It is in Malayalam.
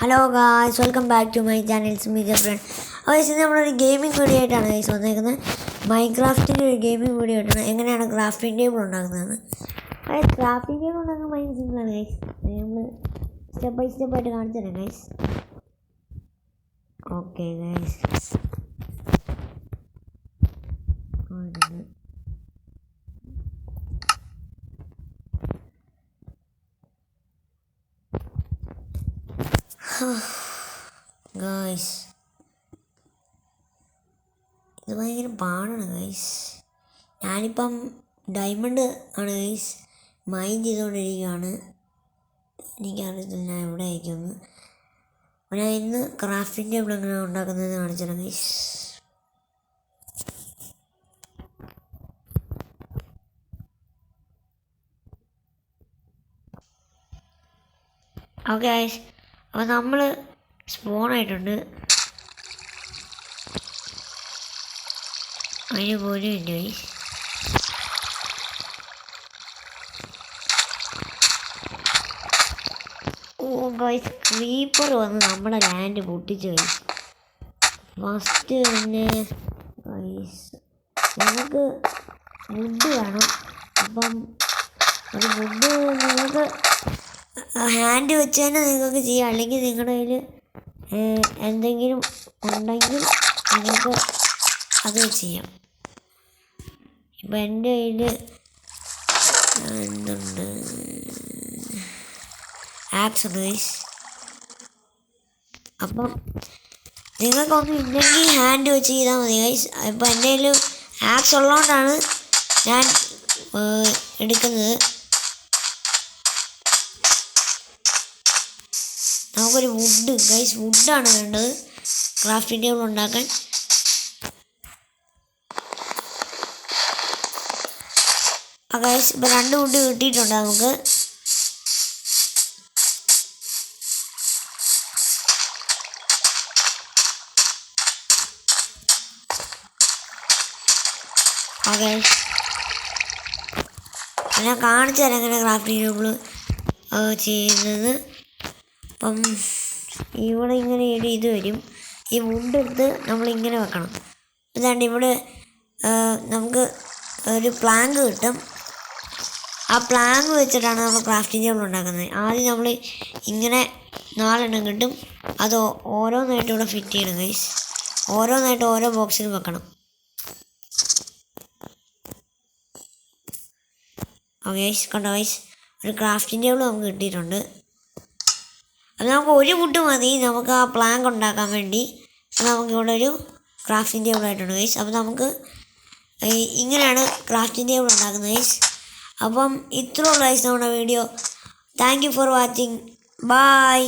Hello guys, welcome back to my channel Smitha friend. അപ്പോൾ ഇന്ന് നമ്മളൊരു ഗെയിമിംഗ് വീഡിയോ ആയിട്ടാണ് ഗൈസ് വന്നേക്കുന്നത്. മൈൻക്രാഫ്റ്റിൻ്റെ ഒരു ഗെയിമിംഗ് വീഡിയോ ആയിട്ടാണ് എങ്ങനെയാണ് ക്രാഫ്റ്റിംഗ് ടേബിൾ ഉണ്ടാക്കുന്നതെന്ന്. അതായത് ക്രാഫ്റ്റിംഗ് ടേബിൾ ഉണ്ടാക്കാൻ ഭയങ്കര സിമ്പിളാണ് ഗൈസ്. നമ്മൾ സ്റ്റെപ്പ് ബൈ സ്റ്റെപ്പായിട്ട് കാണിച്ചു തരാം ഗൈസ്. ഓക്കെ ഗൈസ്, ഗൈസ് ഇത് ഭയങ്കര പാടാണ് ഗൈസ്. ഞാനിപ്പം ഡയമണ്ട് ആണ് ഗൈസ് മൈൻ ചെയ്തുകൊണ്ടിരിക്കുകയാണ്. എനിക്കറിയത്തില്ല ഞാൻ എവിടെ അയക്കുമെന്ന്. ഞാൻ ഇന്ന് ക്രാഫ്റ്റിംഗ് ടേബിൾ എങ്ങനെയാണ് ഉണ്ടാക്കുന്നത് കാണിച്ചുതരാം ഗൈസ്. ഓക്കെ ഗൈസ്, അപ്പോൾ നമ്മൾ സ്പോണായിട്ടുണ്ട്. അതിന് പോലും ഉണ്ട് ഗൈസ്. ഓ ഗൈസ്, ക്രീപ്പർ വന്ന് നമ്മുടെ ലാൻഡ് പൊട്ടിച്ച് ഗൈസ്. ഫസ്റ്റ് തന്നെ ഗൈസ് നമുക്ക് വുഡ് വേണം. അപ്പം ഒരു വുഡ് നിങ്ങൾക്ക് ഹാൻഡ് വെച്ച് തന്നെ നിങ്ങൾക്ക് ചെയ്യാം, അല്ലെങ്കിൽ നിങ്ങളുടെ കയ്യിൽ എന്തെങ്കിലും ഉണ്ടെങ്കിൽ നിങ്ങൾക്ക് അത് ചെയ്യാം. ഇപ്പം എൻ്റെ കയ്യിൽ എന്തുണ്ട്, ആപ്സ് ഉണ്ട് ഗൈസ്. അപ്പം നിങ്ങൾക്കൊന്നും ഇല്ലെങ്കിൽ ഹാൻഡ് വെച്ച് ചെയ്താൽ മതി ഗൈസ്. ഇപ്പം എൻ്റെ കയ്യിൽ ആപ്സ് ഉള്ളതുകൊണ്ടാണ് ഞാൻ എടുക്കുന്നത്. നമുക്കൊരു വുഡ് ഗൈസ്, വുഡാണ് വേണ്ടത് ക്രാഫ്റ്റിംഗ് ടേബിൾ ഉണ്ടാക്കാൻ. ആ ഗൈസ്, ഇപ്പോൾ 2 വുഡ് കിട്ടിയിട്ടുണ്ട് നമുക്ക്. ആ ഗൈസ്, ഞാൻ കാണിച്ചു തരാം എങ്ങനെ ക്രാഫ്റ്റിംഗ് ടേബിൾ ചെയ്യുന്നത്. അപ്പം ഇവിടെ ഇങ്ങനെ ഇത് വരും. ഈ വുഡ് എടുത്ത് നമ്മളിങ്ങനെ വെക്കണം. ഇതാണ്ട് ഇവിടെ നമുക്ക് ഒരു പ്ലാങ്ക് കിട്ടും. ആ പ്ലാങ്ക് വെച്ചിട്ടാണ് നമ്മൾ ക്രാഫ്റ്റിംഗ് ടേബിൾ ഉണ്ടാക്കുന്നത്. ആദ്യം നമ്മൾ ഇങ്ങനെ 4 എണ്ണം കിട്ടും. അത് ഓരോന്നായിട്ട് ഇവിടെ ഫിറ്റ് ചെയ്യണം ഗൈസ്. ഓരോന്നായിട്ട് ഓരോ ബോക്സിൽ വെക്കണം. ഓക്കെ ഗൈസ്, കണ്ടോ ഗൈസ്, ഒരു ക്രാഫ്റ്റിംഗ് ടേബിൾ നമുക്ക് കിട്ടിയിട്ടുണ്ട്. അത് നമുക്ക് ഒരു വുഡ് മതി നമുക്ക് ആ പ്ലാങ്ക് ഉണ്ടാക്കാൻ വേണ്ടി. നമുക്കിവിടെ ഒരു ക്രാഫ്റ്റിംഗ് ടേബിൾ ആയിട്ടുണ്ട് ഗൈസ്. അപ്പോൾ നമുക്ക് ഇങ്ങനെയാണ് ക്രാഫ്റ്റിംഗ് ടേബിൾ ഉണ്ടാക്കുന്നത് ഗൈസ്. അപ്പം ഇത്രയുള്ള ഗൈസ് നമ്മുടെ video. Thank you for watching. By.